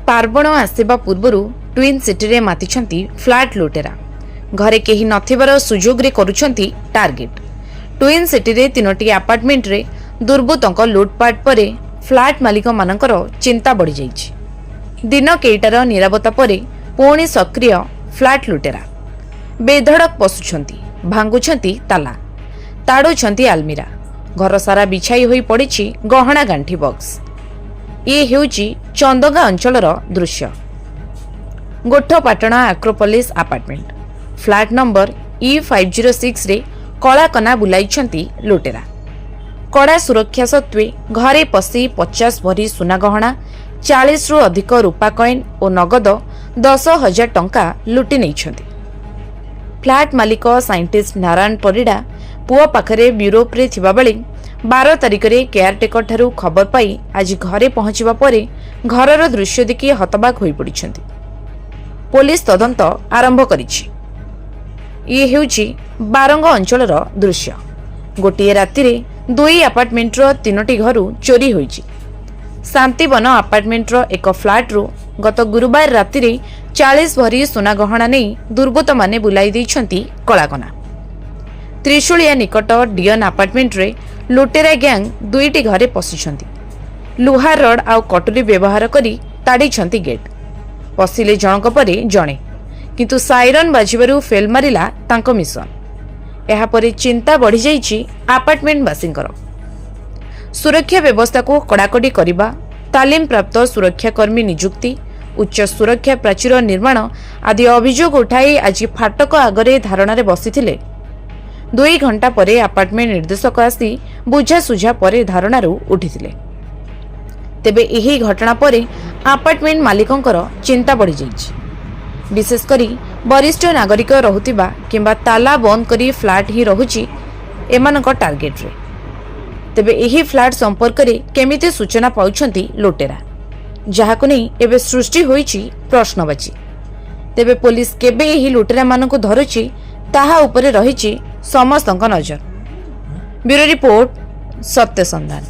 पार्वण आसवा पूर्व twin city रे मातिछंती flat लुटेरा घरे केही नथिबार सुजोग रे करूछंती टार्गेट। ट्विन सिटी रे तीनोटी अपार्टमेंट रे दुर्बृत्तों लुटपाट परे फ्लैट मालिक मानकर चिंता बढ़ी जाइछि। दिन केइटार निरापत्ता परे पुणी सक्रिय फ्लैट लुटेरा बेधड़क पशुछंती, भांगुछंती ताला, ताड़ुछंती आलमीरा, घर सारा बिछाई होई पड़िछि गहना गांठी बॉक्स। ये हेउची चंदगा अंचलर दृश्य। गोठपाटणा आक्रोपोलिस अपार्टमेंट फ्लैट नंबर E506 रे कलाकना बुलाइछंती लुटेरा। कड़ा सुरक्षा सत्वे घरे पशि 50 भरी सुना गहना, 40 रु अधिक रूपा कॉइन और नगद 10,000 टंका लुटि नैछंती। फ्लैट मालिक साइंटिस्ट नारायण परिड़ा पुओ पाखरे यूरोप रे थिबा बेले 12 तारिख रे केयरटेकर ठारू खबर पाई आज घरे पहुंचवा परे घरर दृश्य देखि हतबाक होई पड़िछंती। पुलिस तदंत आरंभ करिछि। ये हेउछि बारंग अंचलर दृश्य। गोटिए राति रे दुई अपार्टमेंटर तीनोटी घरु चोरी होइछि। शांतिवन अपार्टमेंटर एक फ्लैट रो गत गुरुवार राति रे 40 भरी सोना गहना नहीं दुर्बृत्त माने बुलाई दैछंती कलाकना। त्रिशूलिया निकट डियन अपार्टमेंट रे लुटेरा गैंग दुईटी घरे पशिछंती। लुहा रड आउ कटुरी व्यवहार करी ताड़ीछंती गेट। पशिले जनक परे जणे, किंतु साइरन बाजिबारु फेल मारिला तांको मिशन। एहा परे चिंता बढ़ी जाइछि अपार्टमेंट बासिंकर। सुरक्षा व्यवस्था को कड़ाकड़ी करिबा, तालीम प्राप्त सुरक्षाकर्मी नियुक्ति, उच्च सुरक्षा प्राचीर निर्माण आदि अभियोग उठाई आज फाटक आगरे धारणारे बसिथिले। 2 घंटा परे अपार्टमेंट निर्देशक आसी बुझासुझा परे धारणारू उठिथिले। तेबे एही घटना परे अपार्टमेंट मालिकंकर चिंता बढ़ी जाइछि। विशेष करी वरिष्ठ नागरिक रहुतिबा किंबा ताला बंद करी फ्लैट ही रहुछि एमानक टार्गेट रे। तेबे एही फ्लैट संपर्क रे केमिति सूचना पाउछंती लुटेरा, जाहाको नै एबे सृष्टि होइछि प्रश्नवाची। तेबे पुलिस केबे एही लुटेरा मानकु धरुछि ताहा उपरे रहिछि समस्तक नजर। ब्यूरो रिपोर्ट, सत्य संधान।